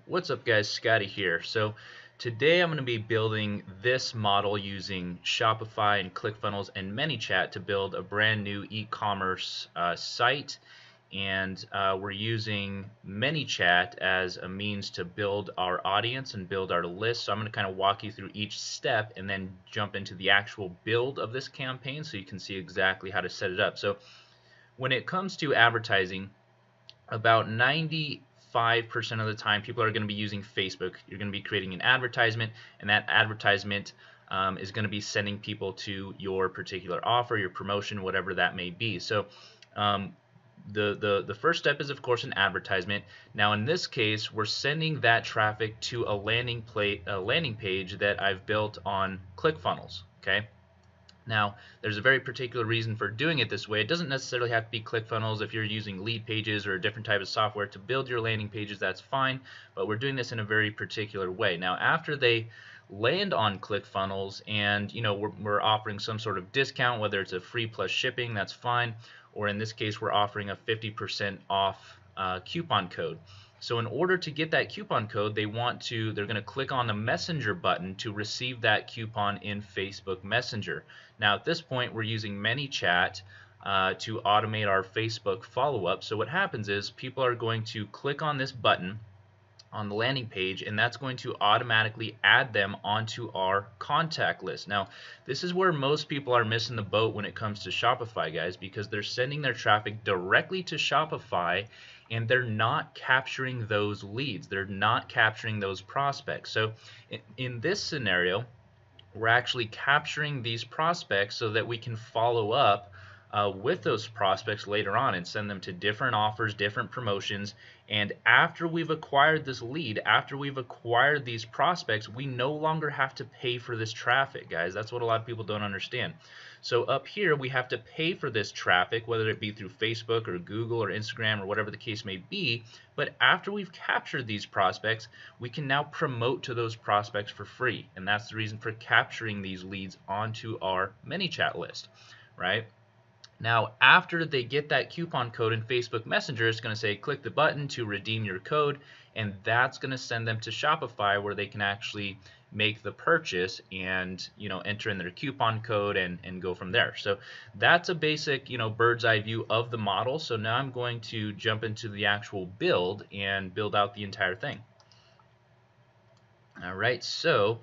What's up guys, Scotty here. So today I'm going to be building this model using Shopify and ClickFunnels and ManyChat to build a brand new e-commerce site, and we're using ManyChat as a means to build our audience and build our list. So I'm going to kind of walk you through each step and then jump into the actual build of this campaign so you can see exactly how to set it up. So when it comes to advertising, about 95% of the time people are going to be using Facebook. You're going to be creating an advertisement, and that advertisement is going to be sending people to your particular offer, your promotion, whatever that may be. So the first step is, of course, an advertisement. Now in this case, we're sending that traffic to a landing page that I've built on ClickFunnels. Okay. Now, there's a very particular reason for doing it this way. It doesn't necessarily have to be ClickFunnels. If you're using lead pages or a different type of software to build your landing pages, that's fine, but we're doing this in a very particular way. Now, after they land on ClickFunnels and we're offering some sort of discount, whether it's a free plus shipping, that's fine, or in this case we're offering a 50% off coupon code. So in order to get that coupon code, they're going to click on the Messenger button to receive that coupon in Facebook Messenger. Now at this point we're using ManyChat to automate our Facebook follow-up. So what happens is people are going to click on this button on the landing page, and that's going to automatically add them onto our contact list. Now this is where most people are missing the boat when it comes to Shopify, guys, because they're sending their traffic directly to Shopify and they're not capturing those leads, they're not capturing those prospects. So in this scenario, we're actually capturing these prospects so that we can follow up with those prospects later on and send them to different offers, different promotions. And after we've acquired this lead, after we've acquired these prospects, we no longer have to pay for this traffic, guys. That's what a lot of people don't understand. So up here we have to pay for this traffic, whether it be through Facebook or Google or Instagram or whatever the case may be. But after we've captured these prospects, we can now promote to those prospects for free. And that's the reason for capturing these leads onto our ManyChat list, right? Now, after they get that coupon code in Facebook Messenger, it's going to say click the button to redeem your code, and that's going to send them to Shopify where they can actually make the purchase and enter in their coupon code and go from there. So that's a basic bird's eye view of the model. So now I'm going to jump into the actual build and build out the entire thing. All right, so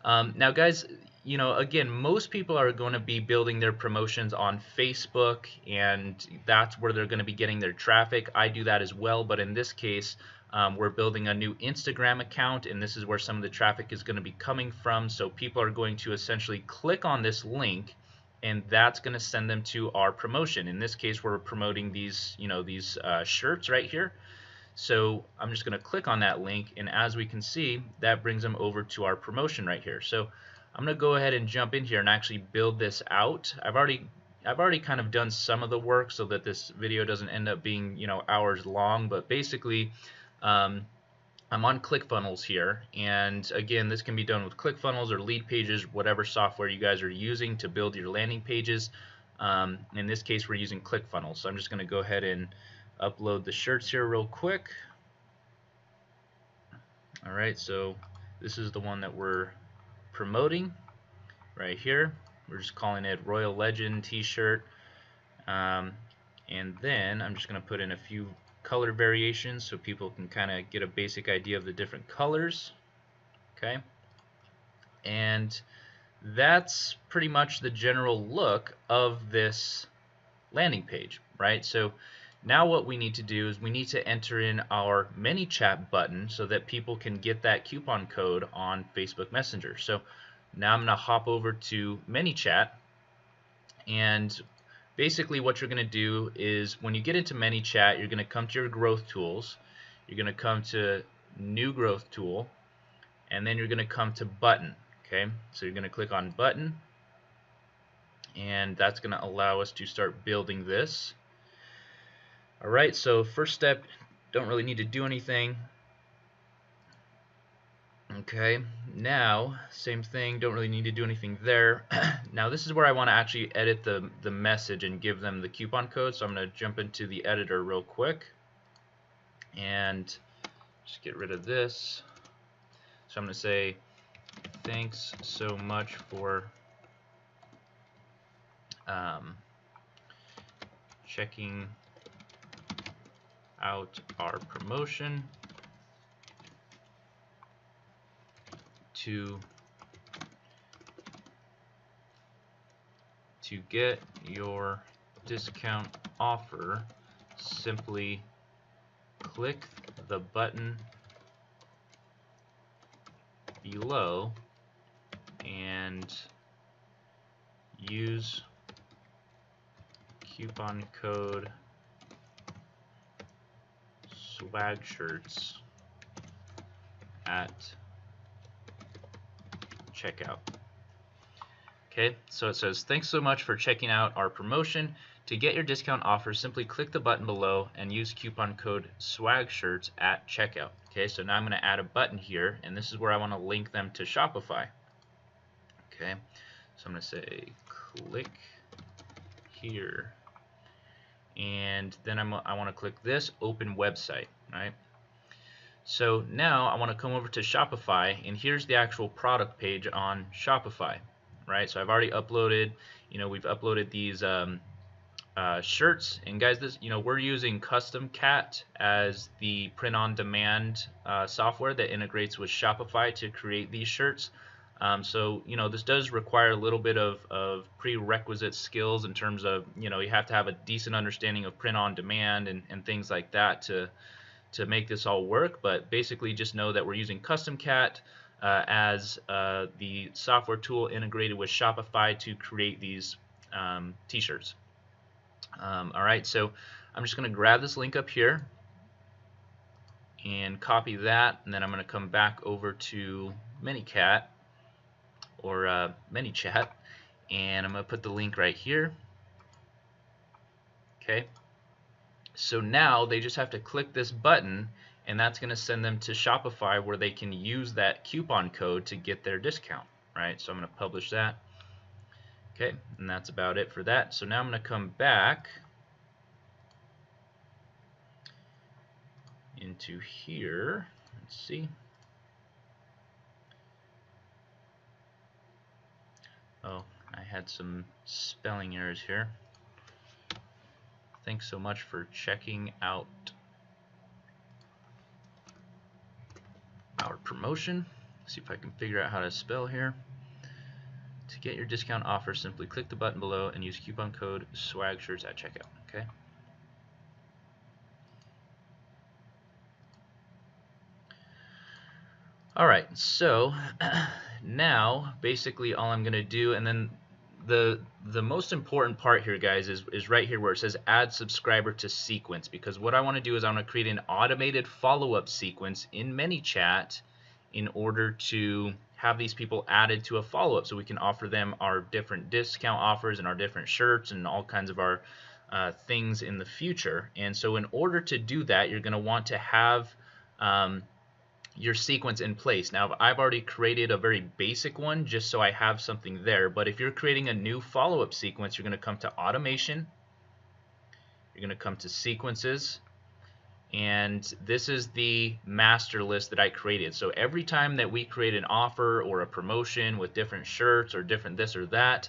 now guys, again, most people are going to be building their promotions on Facebook, and that's where they're going to be getting their traffic. I do that as well, but in this case, we're building a new Instagram account, and this is where some of the traffic is going to be coming from. So people are going to essentially click on this link, and that's going to send them to our promotion. In this case, we're promoting these, these shirts right here. So I'm just going to click on that link, and as we can see, that brings them over to our promotion right here. So I'm going to go ahead and jump in here and actually build this out. I've already kind of done some of the work so that this video doesn't end up being hours long, but basically I'm on ClickFunnels here, and again, this can be done with ClickFunnels or Lead Pages, whatever software you guys are using to build your landing pages. In this case, we're using ClickFunnels, so I'm just going to go ahead and upload the shirts here real quick. Alright, so this is the one that we're promoting right here. We're just calling it Royal Legend t-shirt, and then I'm just going to put in a few color variations so people can kind of get a basic idea of the different colors. Okay, and that's pretty much the general look of this landing page, right? So now what we need to do is we need to enter in our ManyChat button so that people can get that coupon code on Facebook Messenger. So now I'm going to hop over to ManyChat, and basically what you're going to do is when you get into ManyChat, you're going to come to your growth tools, you're going to come to new growth tool, and then you're going to come to button. Okay, so you're going to click on button, and that's going to allow us to start building this. Alright, so first step, don't really need to do anything. Okay, now same thing, don't really need to do anything there. Now this is where I want to actually edit the message and give them the coupon code, so I'm going to jump into the editor real quick and just get rid of this. So I'm going to say, thanks so much for checking out our promotion to get your discount offer. Simply click the button below and use coupon code swag shirts at checkout. Okay, so it says, thanks so much for checking out our promotion. To get your discount offer, simply click the button below and use coupon code swag shirts at checkout. Okay, so now I'm going to add a button here, and this is where I want to link them to Shopify. Okay, so I'm going to say click here, and then I want to click this open website, right? So now I want to come over to Shopify, and here's the actual product page on Shopify, right? So I've already uploaded, we've uploaded these shirts, and guys, this, we're using Custom Cat as the print-on-demand software that integrates with Shopify to create these shirts. So this does require a little bit of prerequisite skills in terms of you have to have a decent understanding of print-on-demand and things like that to make this all work. But basically, just know that we're using Custom Cat as the software tool integrated with Shopify to create these t-shirts. Alright, so I'm just going to grab this link up here and copy that, and then I'm going to come back over to ManyCat or ManyChat, and I'm going to put the link right here. Okay, so now they just have to click this button, and that's going to send them to Shopify where they can use that coupon code to get their discount. Right, so I'm going to publish that. Okay, and that's about it for that. So now I'm going to come back into here. Let's see. Oh, I had some spelling errors here. Thanks so much for checking out our promotion. Let's see if I can figure out how to spell here. To get your discount offer, simply click the button below and use coupon code SWAGSHIRTS at checkout. Okay. Alright, so now basically all I'm going to do, and then the most important part here, guys, is right here where it says add subscriber to sequence, because what I want to do is I want to create an automated follow-up sequence in ManyChat in order to have these people added to a follow-up so we can offer them our different discount offers and our different shirts and all kinds of our things in the future. And so in order to do that, you're going to want to have your sequence in place. Now, I've already created a very basic one just so I have something there, but if you're creating a new follow-up sequence, you're going to come to automation, you're going to come to sequences, and this is the master list that I created. So every time that we create an offer or a promotion with different shirts or different this or that,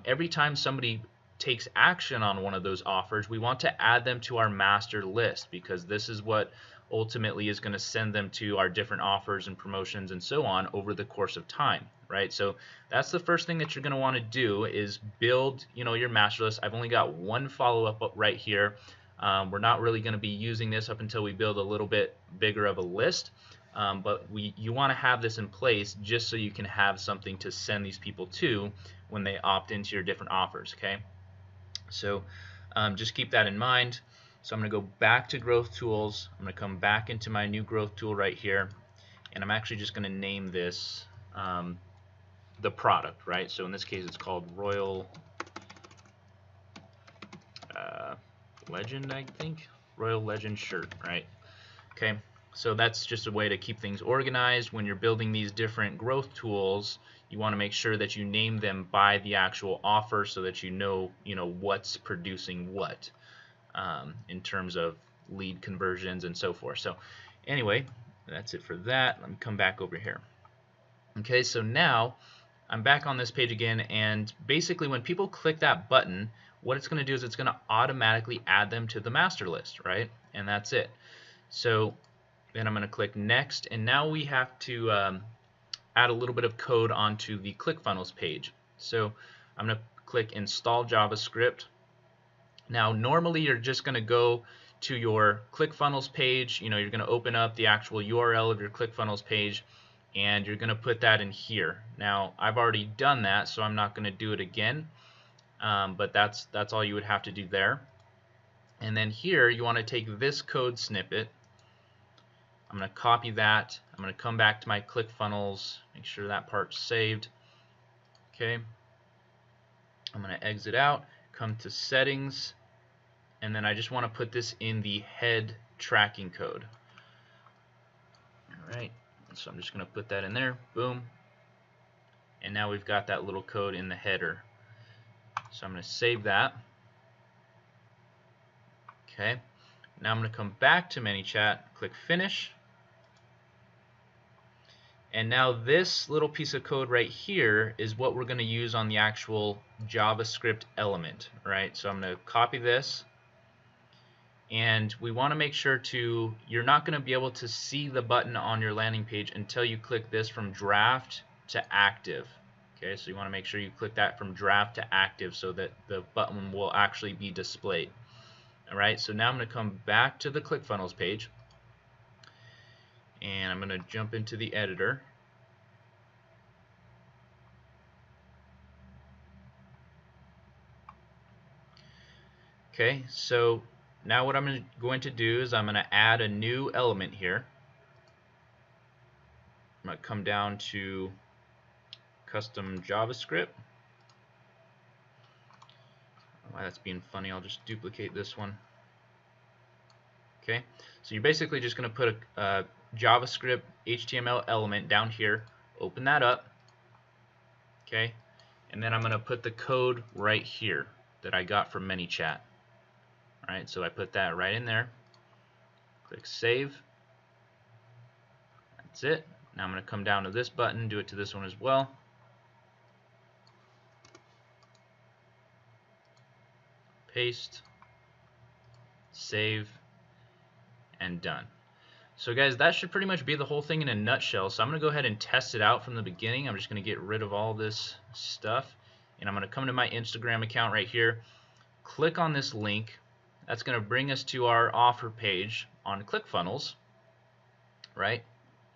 every time somebody takes action on one of those offers, we want to add them to our master list, because this is what ultimately is going to send them to our different offers and promotions and so on over the course of time, right? So that's the first thing that you're going to want to do, is build your master list. I've only got one follow-up right here. We're not really going to be using this up until we build a little bit bigger of a list, but you want to have this in place just so you can have something to send these people to when they opt into your different offers. Okay, so just keep that in mind. So I'm going to go back to growth tools. I'm going to come back into my new growth tool right here, and I'm actually just going to name this the product, right? So in this case it's called Royal Legend, I think. Royal Legend shirt, right? Okay, so that's just a way to keep things organized. When you're building these different growth tools, you want to make sure that you name them by the actual offer so that you know what's producing what in terms of lead conversions and so forth. So Anyway, that's it for that. Let me come back over here. Okay, so now I'm back on this page again, and basically when people click that button, what it's going to do is it's going to automatically add them to the master list, right? And that's it. So then I'm going to click next, and now we have to add a little bit of code onto the ClickFunnels page. So I'm going to click install JavaScript. Now normally you're just going to go to your ClickFunnels page, you're going to open up the actual URL of your ClickFunnels page, and you're going to put that in here. Now I've already done that, so I'm not going to do it again, but that's all you would have to do there. And then here you want to take this code snippet. I'm going to copy that. I'm going to come back to my ClickFunnels, make sure that part's saved. Okay, I'm going to exit out, come to settings, and then I just want to put this in the head tracking code. Alright, so I'm just going to put that in there, boom, and now we've got that little code in the header. So I'm going to save that. Okay, now I'm going to come back to ManyChat, click finish, and now this little piece of code right here is what we're going to use on the actual JavaScript element, right? So I'm going to copy this, and we want to make sure you're not going to be able to see the button on your landing page until you click this from draft to active. Okay, so you want to make sure you click that from draft to active so that the button will actually be displayed. Alright, so now I'm going to come back to the ClickFunnels page, and I'm going to jump into the editor. Okay, so now what I'm going to do is I'm going to add a new element here. I'm going to come down to custom JavaScript. Why that's being funny, I'll just duplicate this one. Okay, so you're basically just going to put a JavaScript HTML element down here, open that up, okay, and then I'm going to put the code right here that I got from ManyChat. Alright, so I put that right in there, click save, that's it. Now I'm going to come down to this button, do it to this one as well. Paste, save, and done. So guys, that should pretty much be the whole thing in a nutshell. So I'm going to go ahead and test it out from the beginning. I'm just going to get rid of all this stuff, and I'm going to come to my Instagram account right here, click on this link. That's going to bring us to our offer page on ClickFunnels, right?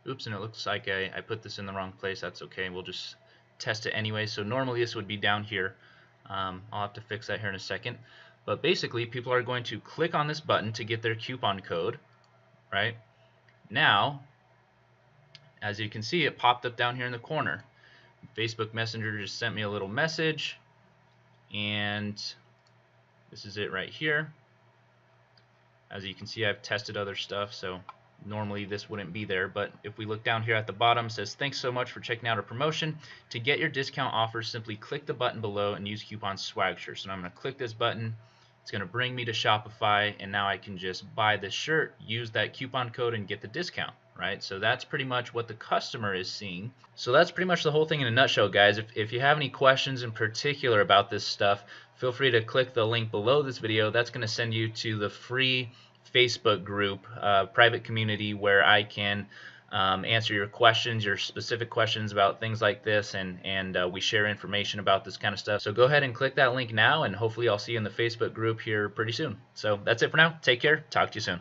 Oops, and it looks like I put this in the wrong place. That's okay. We'll just test it anyway. So normally this would be down here. I'll have to fix that here in a second. But basically, people are going to click on this button to get their coupon code, right? Now, as you can see, it popped up down here in the corner. Facebook Messenger just sent me a little message, and this is it right here. As you can see, I've tested other stuff, so normally this wouldn't be there, but if we look down here at the bottom, it says thanks so much for checking out our promotion. To get your discount offer, simply click the button below and use coupon SWAGShirt. So now I'm going to click this button. It's going to bring me to Shopify, and now I can just buy this shirt, use that coupon code, and get the discount, right? So that's pretty much what the customer is seeing. So that's pretty much the whole thing in a nutshell, guys. If you have any questions in particular about this stuff, feel free to click the link below this video. That's going to send you to the free Facebook group, private community, where I can answer your questions, your specific questions about things like this, and we share information about this kind of stuff. So go ahead and click that link now, and hopefully I'll see you in the Facebook group here pretty soon. So that's it for now. Take care. Talk to you soon.